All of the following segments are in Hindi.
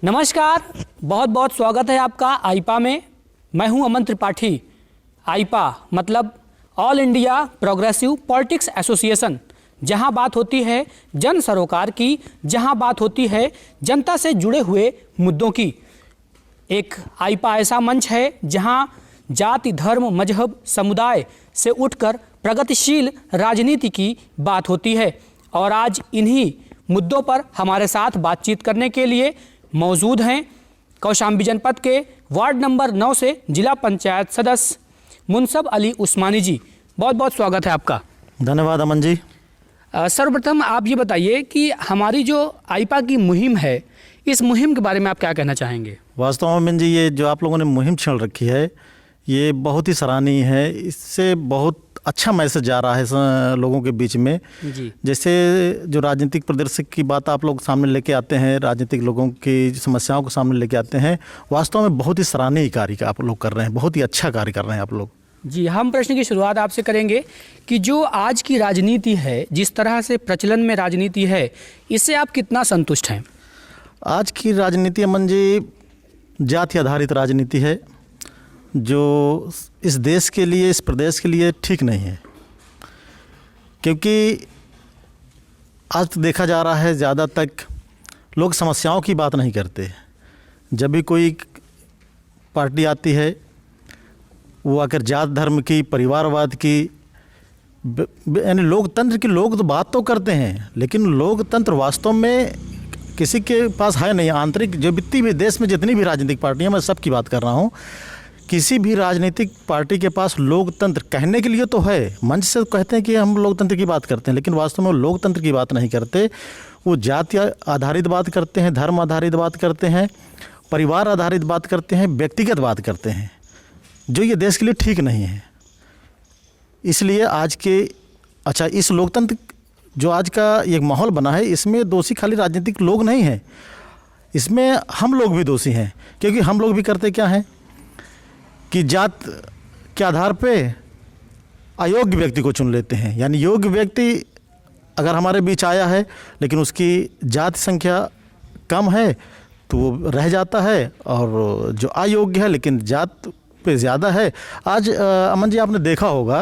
नमस्कार, बहुत बहुत स्वागत है आपका आईपा में। मैं हूं अमन त्रिपाठी। आईपा मतलब all India progressive politics association, जहां बात होती है जन सरोकार की, जहां बात होती है जनता से जुड़े हुए मुद्दों की। एक आईपा ऐसा मंच है जहां जाति, धर्म, मजहब, समुदाय से उठकर प्रगतिशील राजनीति की बात होती है। और आज इन्हीं मुद्दों पर हमारे साथ बातचीत करने के लिए मौजूद हैं कौशाम्बी जनपद के वार्ड नंबर 9 से जिला पंचायत सदस्य मुनसब अली उस्मानी जी। बहुत बहुत स्वागत है आपका। धन्यवाद अमन जी। सर्वप्रथम आप ये बताइए कि हमारी जो आईपा की मुहिम है, इस मुहिम के बारे में आप क्या कहना चाहेंगे? वास्तव में अमन जी, ये जो आप लोगों ने मुहिम छेड़ रखी है ये बहुत ही सराहनीय है। इससे बहुत अच्छा मैसेज जा रहा है लोगों के बीच में जी। जैसे जो राजनीतिक प्रदर्शक की बात आप लोग सामने लेके आते हैं, राजनीतिक लोगों की समस्याओं को सामने लेके आते हैं, वास्तव में बहुत ही सराहनीय कार्य आप लोग कर रहे हैं, बहुत ही अच्छा कार्य कर रहे हैं आप लोग। जी, हम प्रश्न की शुरुआत आपसे करेंगे कि जो आज की राजनीति है, जिस तरह से प्रचलन में राजनीति है, इससे आप कितना संतुष्ट हैं? आज की राजनीति अमन जी जाति आधारित राजनीति है, जो इस देश के लिए, इस प्रदेश के लिए ठीक नहीं है। क्योंकि आज तो देखा जा रहा है ज़्यादा तक लोग समस्याओं की बात नहीं करते। जब भी कोई पार्टी आती है वो आकर जात धर्म की, परिवारवाद की, यानी लोकतंत्र की लोग तो बात तो करते हैं, लेकिन लोकतंत्र वास्तव में किसी के पास है नहीं। आंतरिक जो जितनी भी देश में जितनी भी राजनीतिक पार्टियां, मैं सब की बात कर रहा हूं, किसी भी राजनीतिक पार्टी के पास लोकतंत्र कहने के लिए तो है, मंच से कहते हैं कि हम लोकतंत्र की बात करते हैं, लेकिन वास्तव में लोकतंत्र की बात नहीं करते। वो जाति आधारित बात करते हैं, धर्म आधारित बात करते हैं, परिवार आधारित बात करते हैं, व्यक्तिगत बात करते हैं, जो ये देश के लिए ठीक नहीं है। इसलिए आज के इस लोकतंत्र जो आज का एक माहौल बना है, इसमें दोषी खाली राजनीतिक लोग नहीं हैं, इसमें हम लोग भी दोषी हैं। क्योंकि हम लोग भी करते क्या हैं कि जात के आधार पे अयोग्य व्यक्ति को चुन लेते हैं। यानी योग्य व्यक्ति अगर हमारे बीच आया है लेकिन उसकी जाति संख्या कम है तो वो रह जाता है, और जो अयोग्य है लेकिन जात पे ज़्यादा है। आज अमन जी आपने देखा होगा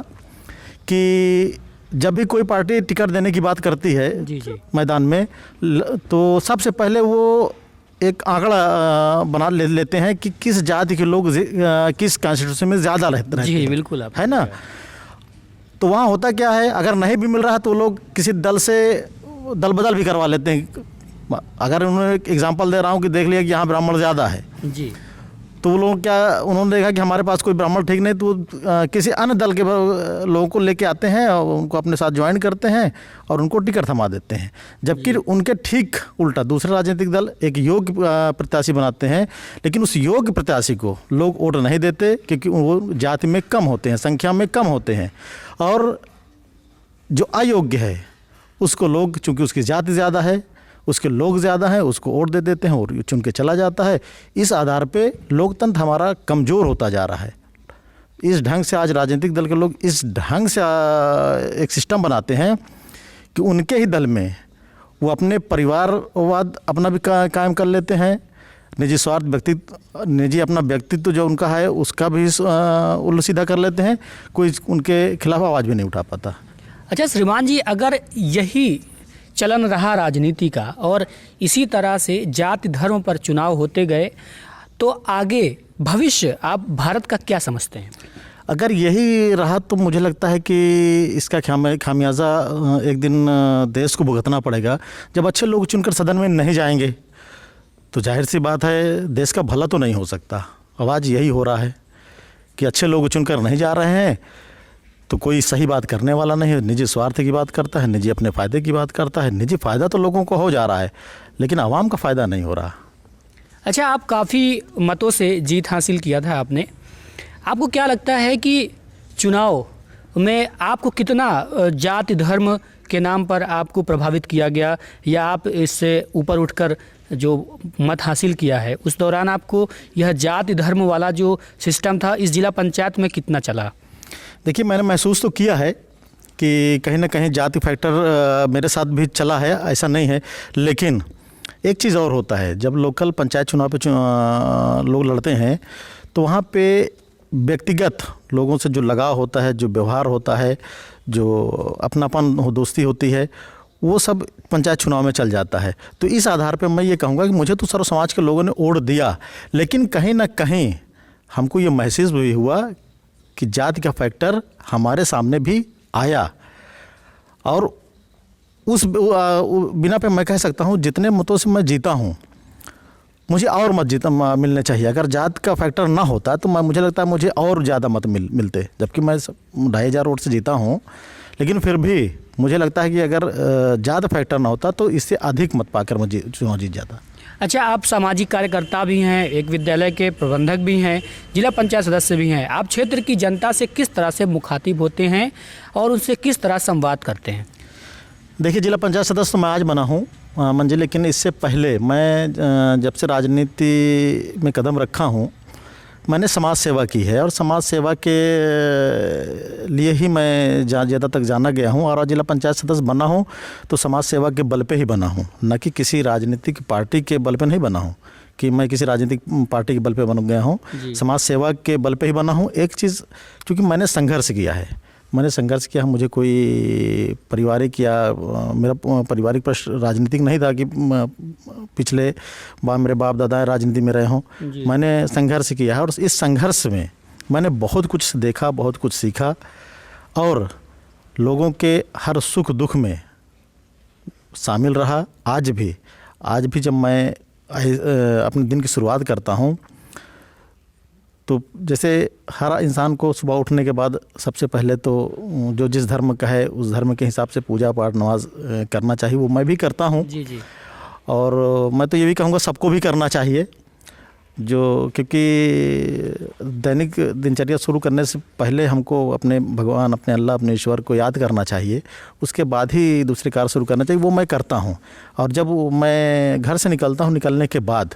कि जब भी कोई पार्टी टिकट देने की बात करती है जी। मैदान में, तो सबसे पहले वो एक आंकड़ा बना लेते हैं कि किस जाति के लोग किस कॉन्स्टिट्यूंसी में ज़्यादा रहते हैं। जी बिल्कुल, आप है ना। तो वहाँ होता क्या है, अगर नहीं भी मिल रहा है तो लोग किसी दल से दल बदल भी करवा लेते हैं। अगर उन्होंने एग्जांपल दे रहा हूँ कि देख लिया कि यहाँ ब्राह्मण ज़्यादा है जी, तो वो लोग क्या, उन्होंने देखा कि हमारे पास कोई ब्राह्मण ठीक नहीं, तो किसी अन्य दल के लोगों को लेके आते हैं और उनको अपने साथ ज्वाइन करते हैं और उनको टिकट थमा देते हैं। जबकि उनके ठीक उल्टा दूसरे राजनीतिक दल एक योग्य प्रत्याशी बनाते हैं, लेकिन उस योग्य प्रत्याशी को लोग वोट नहीं देते क्योंकि वो जाति में कम होते हैं, संख्या में कम होते हैं। और जो अयोग्य है उसको लोग, चूँकि उसकी जाति ज़्यादा है, उसके लोग ज़्यादा हैं, उसको वोट दे देते हैं और चुन के चला जाता है। इस आधार पे लोकतंत्र हमारा कमज़ोर होता जा रहा है। इस ढंग से आज राजनीतिक दल के लोग इस ढंग से एक सिस्टम बनाते हैं कि उनके ही दल में वो अपने परिवारवाद अपना भी कायम कर लेते हैं, निजी स्वार्थ, व्यक्तित्व, निजी अपना व्यक्तित्व जो उनका है उसका भी उल्टा सीधा कर लेते हैं। कोई उनके खिलाफ आवाज़ भी नहीं उठा पाता। अच्छा श्रीमान जी, अगर यही चलन रहा राजनीति का और इसी तरह से जाति धर्म पर चुनाव होते गए, तो आगे भविष्य आप भारत का क्या समझते हैं? अगर यही रहा तो मुझे लगता है कि इसका खामियाजा एक दिन देश को भुगतना पड़ेगा। जब अच्छे लोग चुनकर सदन में नहीं जाएंगे तो जाहिर सी बात है देश का भला तो नहीं हो सकता। आवाज़ यही हो रहा है कि अच्छे लोग चुनकर नहीं जा रहे हैं तो कोई सही बात करने वाला नहीं है, निजी स्वार्थ की बात करता है, निजी अपने फ़ायदे की बात करता है। निजी फ़ायदा तो लोगों को हो जा रहा है लेकिन आवाम का फ़ायदा नहीं हो रहा। अच्छा, आप काफ़ी मतों से जीत हासिल किया था आपने। आपको क्या लगता है कि चुनाव में आपको कितना जाति धर्म के नाम पर आपको प्रभावित किया गया, या आप इससे ऊपर उठकर जो मत हासिल किया है उस दौरान आपको यह जाति धर्म वाला जो सिस्टम था इस जिला पंचायत में कितना चला? देखिए, मैंने महसूस तो किया है कि कहीं ना कहीं जाति फैक्टर मेरे साथ भी चला है, ऐसा नहीं है। लेकिन एक चीज़ और होता है, जब लोकल पंचायत चुनाव पे लोग लड़ते हैं तो वहाँ पे व्यक्तिगत लोगों से जो लगाव होता है, जो व्यवहार होता है, जो अपनापन दोस्ती होती है, वो सब पंचायत चुनाव में चल जाता है। तो इस आधार पे मैं ये कहूँगा कि मुझे तो सर्व समाज के लोगों ने वोट दिया, लेकिन कहीं ना कहीं हमको ये महसूस भी हुआ कि जाति का फैक्टर हमारे सामने भी आया, और उस बिना पे मैं कह सकता हूँ जितने मतों से मैं जीता हूँ मुझे और मत मिलने चाहिए। अगर जात का फैक्टर ना होता तो मुझे लगता है मुझे और ज़्यादा मत मिलते, जबकि मैं 2500 वोट से जीता हूँ, लेकिन फिर भी मुझे लगता है कि अगर जात फैक्टर ना होता तो इससे अधिक मत पाकर मैं चुनाव जीत जाता। अच्छा, आप सामाजिक कार्यकर्ता भी हैं, एक विद्यालय के प्रबंधक भी हैं, जिला पंचायत सदस्य भी हैं। आप क्षेत्र की जनता से किस तरह से मुखातिब होते हैं और उनसे किस तरह संवाद करते हैं? देखिए, जिला पंचायत सदस्य तो मैं आज बना हूँ मंजिल, लेकिन इससे पहले मैं जब से राजनीति में कदम रखा हूँ मैंने समाज सेवा की है, और समाज सेवा के लिए ही मैं ज़्यादा तक जाना गया हूँ। और जिला पंचायत सदस्य बना हूँ तो समाज सेवा के बल पे ही बना हूँ, न कि किसी राजनीतिक पार्टी के बल पे नहीं बना हूँ कि मैं किसी राजनीतिक पार्टी के बल पे बन गया हूँ। समाज सेवा के बल पे ही बना हूँ। एक चीज़, क्योंकि मैंने संघर्ष किया, मुझे कोई पारिवारिक या मेरा पारिवारिक प्रश्न राजनीतिक नहीं था कि पिछले मेरे बाप दादा राजनीति में रहे हों। मैंने संघर्ष किया है, और इस संघर्ष में मैंने बहुत कुछ देखा, बहुत कुछ सीखा, और लोगों के हर सुख दुख में शामिल रहा। आज भी जब मैं अपने दिन की शुरुआत करता हूँ तो जैसे हर इंसान को सुबह उठने के बाद सबसे पहले तो जो जिस धर्म का है उस धर्म के हिसाब से पूजा पाठ नमाज करना चाहिए, वो मैं भी करता हूँ। जी। और मैं तो ये भी कहूँगा सबको भी करना चाहिए, क्योंकि दैनिक दिनचर्या शुरू करने से पहले हमको अपने भगवान, अपने अल्लाह, अपने ईश्वर को याद करना चाहिए, उसके बाद ही दूसरे कार्य शुरू करना चाहिए। वो मैं करता हूँ। और जब मैं घर से निकलता हूँ, निकलने के बाद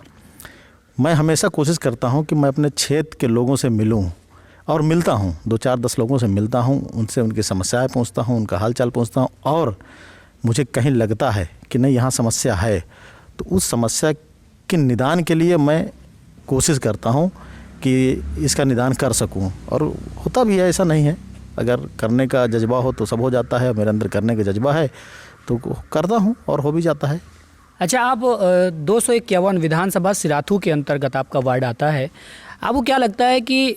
मैं हमेशा कोशिश करता हूँ कि मैं अपने क्षेत्र के लोगों से मिलूँ, और मिलता हूँ, 2-4-10 लोगों से मिलता हूँ, उनसे उनकी समस्याएं पूछता हूँ, उनका हाल चाल पूछता हूँ। और मुझे कहीं लगता है कि नहीं यहाँ समस्या है तो उस समस्या के निदान के लिए मैं कोशिश करता हूँ कि इसका निदान कर सकूँ, और होता भी है, ऐसा नहीं है। अगर करने का जज्बा हो तो सब हो जाता है, मेरे अंदर करने का जज्बा है तो करता हूँ और हो भी जाता है। अच्छा, आप 251 विधानसभा सिराथू के अंतर्गत आपका वार्ड आता है। आपको क्या लगता है कि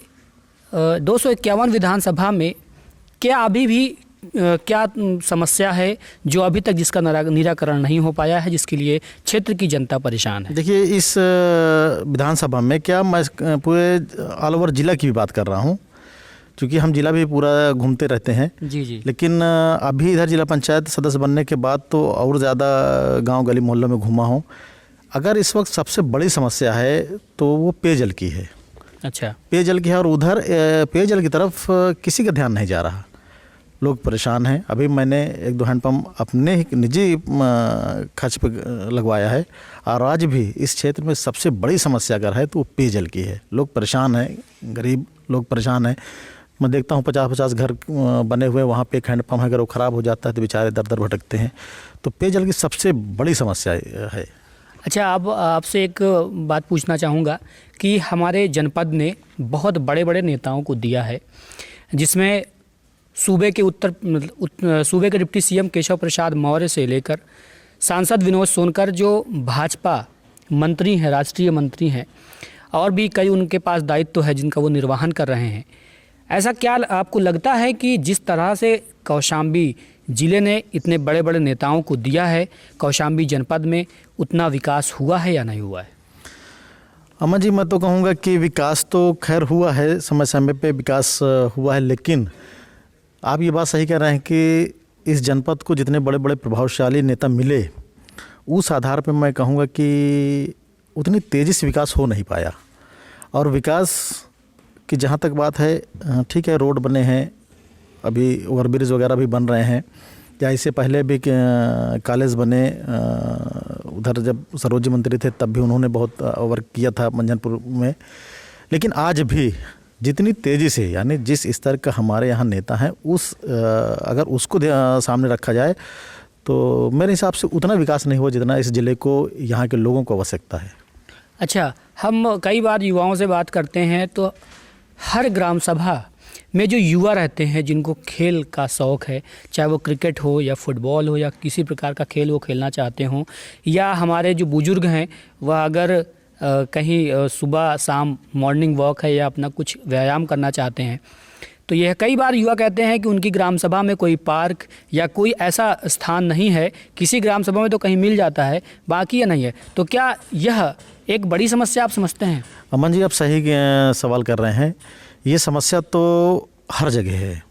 251 विधानसभा में क्या अभी भी क्या समस्या है जो अभी तक जिसका निराकरण नहीं हो पाया है, जिसके लिए क्षेत्र की जनता परेशान है? देखिए, इस विधानसभा में क्या मैं पूरे ऑल ओवर जिला की भी बात कर रहा हूँ, क्योंकि हम जिला भी पूरा घूमते रहते हैं। जी। लेकिन अभी इधर जिला पंचायत सदस्य बनने के बाद तो और ज़्यादा गांव गली मोहल्लों में घूमा हूँ। अगर इस वक्त सबसे बड़ी समस्या है तो वो पेयजल की है। अच्छा, पेयजल की है, और उधर पेयजल की तरफ किसी का ध्यान नहीं जा रहा, लोग परेशान हैं। अभी मैंने 1-2 हैंडपम्प अपने ही निजी खर्च पे लगवाया है, और आज भी इस क्षेत्र में सबसे बड़ी समस्या अगर है तो वो पेयजल की है। लोग परेशान हैं, गरीब लोग परेशान हैं। मैं देखता हूँ 50-50 घर बने हुए, वहाँ पे एक हैंडपम्प है, अगर वो ख़राब हो जाता है तो बेचारे दर दर भटकते हैं। तो पेयजल की सबसे बड़ी समस्या है। अच्छा, अब आपसे एक बात पूछना चाहूँगा कि हमारे जनपद ने बहुत बड़े बड़े नेताओं को दिया है, जिसमें सूबे के डिप्टी सीएम केशव प्रसाद मौर्य से लेकर सांसद विनोद सोनकर जो भाजपा मंत्री हैं, राष्ट्रीय मंत्री हैं, और भी कई उनके पास दायित्व है जिनका वो निर्वहन कर रहे हैं। ऐसा क्या आपको लगता है कि जिस तरह से कौशाम्बी जिले ने इतने बड़े बड़े नेताओं को दिया है, कौशाम्बी जनपद में उतना विकास हुआ है या नहीं हुआ है? अमन जी, मैं तो कहूँगा कि विकास तो खैर हुआ है, समय समय पे विकास हुआ है, लेकिन आप ये बात सही कह रहे हैं कि इस जनपद को जितने बड़े बड़े प्रभावशाली नेता मिले, उस आधार पर मैं कहूँगा कि उतनी तेज़ी से विकास हो नहीं पाया। और विकास की जहाँ तक बात है, ठीक है, रोड बने हैं, अभी ओवरब्रिज वगैरह भी बन रहे हैं, या इससे पहले भी कॉलेज बने। उधर जब सरोज मंत्री थे तब भी उन्होंने बहुत वर्क किया था मंझनपुर में। लेकिन आज भी जितनी तेज़ी से, यानी जिस स्तर का हमारे यहाँ नेता हैं, अगर उसको सामने रखा जाए तो मेरे हिसाब से उतना विकास नहीं हुआ जितना इस ज़िले को यहाँ के लोगों को आवश्यकता है। अच्छा, हम कई बार युवाओं से बात करते हैं तो हर ग्राम सभा में जो युवा रहते हैं जिनको खेल का शौक़ है, चाहे वो क्रिकेट हो या फुटबॉल हो या किसी प्रकार का खेल वो खेलना चाहते हों, या हमारे जो बुज़ुर्ग हैं वह अगर कहीं सुबह शाम मॉर्निंग वॉक है या अपना कुछ व्यायाम करना चाहते हैं, तो यह कई बार युवा कहते हैं कि उनकी ग्राम सभा में कोई पार्क या कोई ऐसा स्थान नहीं है। किसी ग्राम सभा में तो कहीं मिल जाता है, बाकी या नहीं है। तो क्या यह एक बड़ी समस्या आप समझते हैं? अमन जी, आप सही सवाल कर रहे हैं। ये समस्या तो हर जगह है,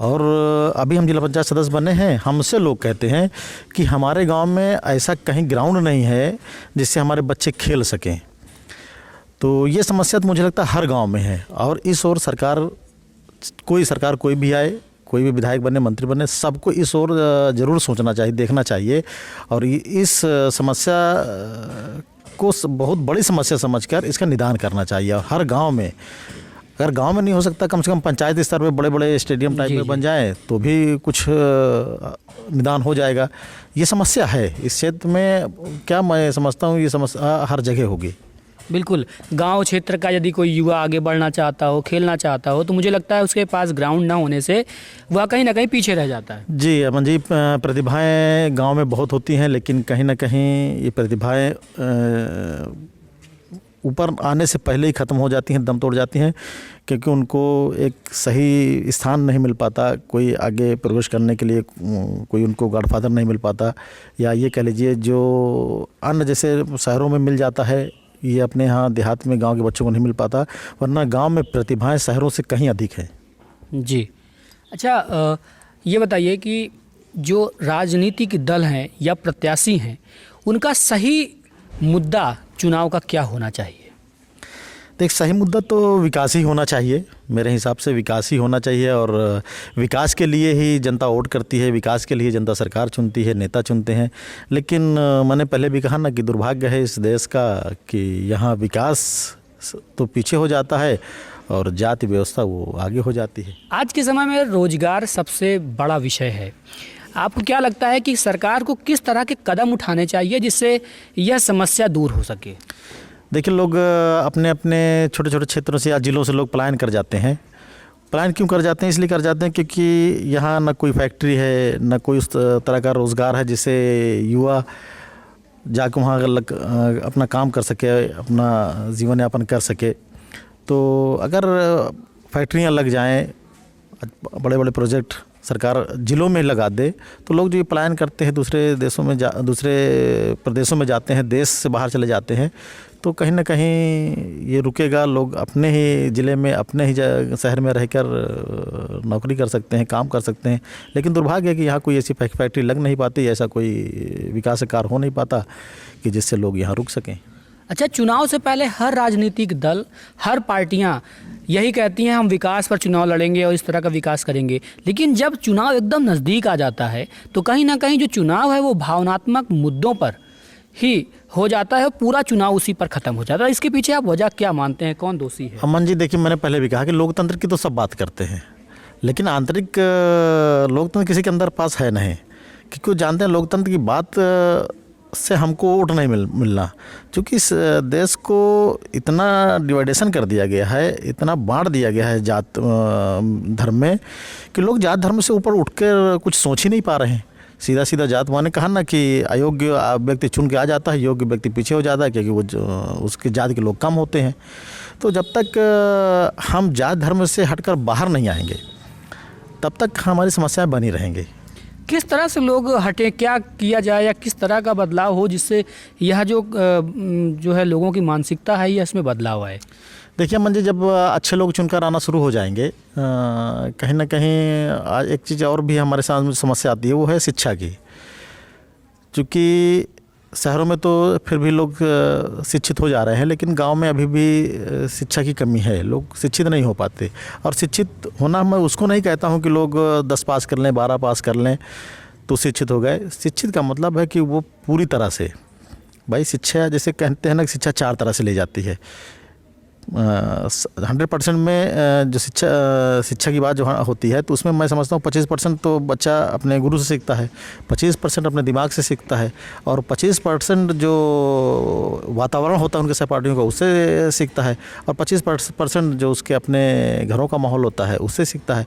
और अभी हम जिला पंचायत सदस्य बने हैं, हमसे लोग कहते हैं कि हमारे गांव में ऐसा कहीं ग्राउंड नहीं है जिससे हमारे बच्चे खेल सकें। तो ये समस्या तो मुझे लगता है हर गांव में है, और इस ओर सरकार कोई भी आए, कोई भी विधायक बने, मंत्री बने, सबको इस ओर ज़रूर सोचना चाहिए, देखना चाहिए, और इस समस्या को बहुत बड़ी समस्या समझकर इसका निदान करना चाहिए। और हर गांव में, अगर गांव में नहीं हो सकता, कम से कम पंचायत स्तर पे बड़े बड़े स्टेडियम टाइप में बन जाए तो भी कुछ निदान हो जाएगा। ये समस्या है इस क्षेत्र में, क्या मैं समझता हूँ ये समस्या हर जगह होगी। बिल्कुल, गांव क्षेत्र का यदि कोई युवा आगे बढ़ना चाहता हो, खेलना चाहता हो, तो मुझे लगता है उसके पास ग्राउंड ना होने से वह कहीं ना कहीं पीछे रह जाता है। जी अमन जी, प्रतिभाएं गांव में बहुत होती हैं, लेकिन कहीं ना कहीं ये प्रतिभाएं ऊपर आने से पहले ही ख़त्म हो जाती हैं, दम तोड़ जाती हैं, क्योंकि उनको एक सही स्थान नहीं मिल पाता, कोई आगे प्रवेश करने के लिए कोई उनको गॉडफादर नहीं मिल पाता, या ये कह लीजिए जो अन्य जैसे शहरों में मिल जाता है, ये अपने यहाँ देहात में गांव के बच्चों को नहीं मिल पाता, वरना गांव में प्रतिभाएं शहरों से कहीं अधिक है। जी अच्छा, ये बताइए कि जो राजनीतिक दल हैं या प्रत्याशी हैं, उनका सही मुद्दा चुनाव का क्या होना चाहिए? देख, सही मुद्दा तो विकास ही होना चाहिए, मेरे हिसाब से विकास ही होना चाहिए, और विकास के लिए ही जनता वोट करती है, विकास के लिए जनता सरकार चुनती है, नेता चुनते हैं। लेकिन मैंने पहले भी कहा ना कि दुर्भाग्य है इस देश का कि यहाँ विकास तो पीछे हो जाता है और जाति व्यवस्था वो आगे हो जाती है। आज के समय में रोजगार सबसे बड़ा विषय है। आपको क्या लगता है कि सरकार को किस तरह के कदम उठाने चाहिए जिससे यह समस्या दूर हो सके? देखिए, लोग अपने अपने छोटे छोटे क्षेत्रों से या जिलों से लोग पलायन कर जाते हैं। पलायन क्यों कर जाते हैं? इसलिए कर जाते हैं क्योंकि यहाँ ना कोई फैक्ट्री है, ना कोई उस तरह का रोज़गार है जिससे युवा जाकर वहाँ अपना काम कर सके, अपना जीवन यापन कर सके। तो अगर फैक्ट्रियाँ लग जाएं, बड़े बड़े प्रोजेक्ट सरकार जिलों में लगा दे, तो लोग जो ये पलायन करते हैं दूसरे देशों में दूसरे प्रदेशों में जाते हैं, देश से बाहर चले जाते हैं, तो कहीं ना कहीं ये रुकेगा। लोग अपने ही ज़िले में, अपने ही शहर में रहकर नौकरी कर सकते हैं, काम कर सकते हैं। लेकिन दुर्भाग्य है कि यहाँ कोई ऐसी फैक्ट्री लग नहीं पाती, ऐसा कोई विकास कार्य हो नहीं पाता कि जिससे लोग यहाँ रुक सकें। अच्छा, चुनाव से पहले हर राजनीतिक दल, हर पार्टियां यही कहती हैं हम विकास पर चुनाव लड़ेंगे और इस तरह का विकास करेंगे, लेकिन जब चुनाव एकदम नज़दीक आ जाता है तो कहीं ना कहीं जो चुनाव है वो भावनात्मक मुद्दों पर ही हो जाता है, पूरा चुनाव उसी पर ख़त्म हो जाता है। इसके पीछे आप वजह क्या मानते हैं, कौन दोषी है? अमन जी, देखिए, मैंने पहले भी कहा कि लोकतंत्र की तो सब बात करते हैं, लेकिन आंतरिक लोकतंत्र किसी के अंदर पास है नहीं, क्योंकि वो जानते हैं लोकतंत्र की बात से हमको वोट नहीं मिलना, क्योंकि इस देश को इतना डिवाइडेशन कर दिया गया है, इतना बांट दिया गया है जात धर्म में, कि लोग जात धर्म से ऊपर उठकर कुछ सोच ही नहीं पा रहे हैं। सीधा सीधा जात माने कहा ना कि अयोग्य व्यक्ति चुन के आ जाता है, योग्य व्यक्ति पीछे हो जाता है, क्योंकि वो उसके जात के लोग कम होते हैं। तो जब तक हम जात धर्म से हटकर बाहर नहीं आएंगे, तब तक हमारी समस्याएं बनी रहेंगी। किस तरह से लोग हटें, क्या किया जाए, या किस तरह का बदलाव हो जिससे यह जो है लोगों की मानसिकता है, ये इसमें बदलाव आए? देखिए अमन जी, जब अच्छे लोग चुनकर आना शुरू हो जाएंगे, कहीं ना कहीं एक चीज़ और भी हमारे सामने समस्या आती है, वो है शिक्षा की। क्योंकि शहरों में तो फिर भी लोग शिक्षित हो जा रहे हैं, लेकिन गांव में अभी भी शिक्षा की कमी है, लोग शिक्षित नहीं हो पाते। और शिक्षित होना, मैं उसको नहीं कहता हूं कि लोग 10 पास कर लें, 12 पास कर लें तो शिक्षित हो गए। शिक्षित का मतलब है कि वो पूरी तरह से, भाई शिक्षा जैसे कहते हैं ना, शिक्षा 4 तरह से ली जाती है। 100% में जो शिक्षा की बात जो होती है तो उसमें मैं समझता हूँ 25% तो बच्चा अपने गुरु से सीखता है, 25% अपने दिमाग से सीखता है और 25% जो वातावरण होता है उनके सहपाठियों का उससे सीखता है और 25% जो उसके अपने घरों का माहौल होता है उससे सीखता है।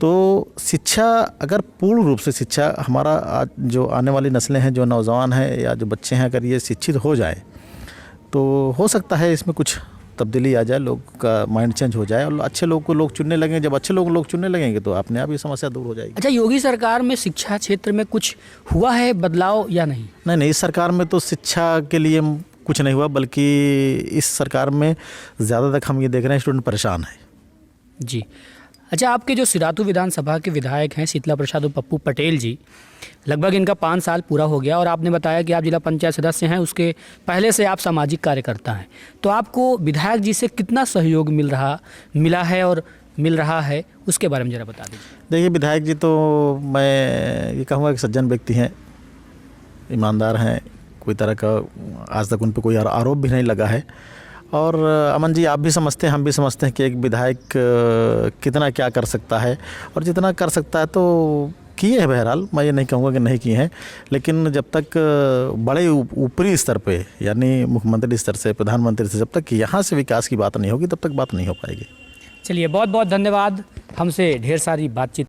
तो शिक्षा अगर पूर्ण रूप से शिक्षा हमारा आज जो आने वाली नस्लें हैं, जो नौजवान हैं या जो बच्चे हैं, अगर ये शिक्षित हो जाए तो हो सकता है इसमें कुछ तब्दीली आ जाए, लोग का माइंड चेंज हो जाए और अच्छे लोग को लोग चुनने लगेंगे। जब अच्छे लोग चुनने लगेंगे तो अपने आप ये समस्या दूर हो जाएगी। अच्छा, योगी सरकार में शिक्षा क्षेत्र में कुछ हुआ है बदलाव या नहीं? नहीं, इस सरकार में तो शिक्षा के लिए कुछ नहीं हुआ, बल्कि इस सरकार में ज़्यादातर हम ये देख रहे हैं स्टूडेंट परेशान है। जी। अच्छा, आपके जो सिराथू विधानसभा के विधायक हैं शीतला प्रसाद और पप्पू पटेल जी, लगभग इनका 5 साल पूरा हो गया और आपने बताया कि आप जिला पंचायत सदस्य हैं, उसके पहले से आप सामाजिक कार्यकर्ता हैं। तो आपको विधायक जी से कितना सहयोग मिला है और मिल रहा है, उसके बारे में ज़रा बता दीजिए। देखिए, विधायक जी तो मैं ये कहूँगा कि सज्जन व्यक्ति हैं, ईमानदार हैं, कोई तरह का आज तक उन पर कोई आरोप भी नहीं लगा है। और अमन जी, आप भी समझते हैं, हम भी समझते हैं कि एक विधायक कितना क्या कर सकता है और जितना कर सकता है तो किए हैं। बहरहाल मैं ये नहीं कहूँगा कि नहीं किए हैं, लेकिन जब तक बड़े ऊपरी स्तर पे यानी मुख्यमंत्री स्तर से, प्रधानमंत्री से, जब तक यहाँ से विकास की बात नहीं होगी तब तक बात नहीं हो पाएगी। चलिए, बहुत बहुत धन्यवाद हमसे ढेर सारी बातचीत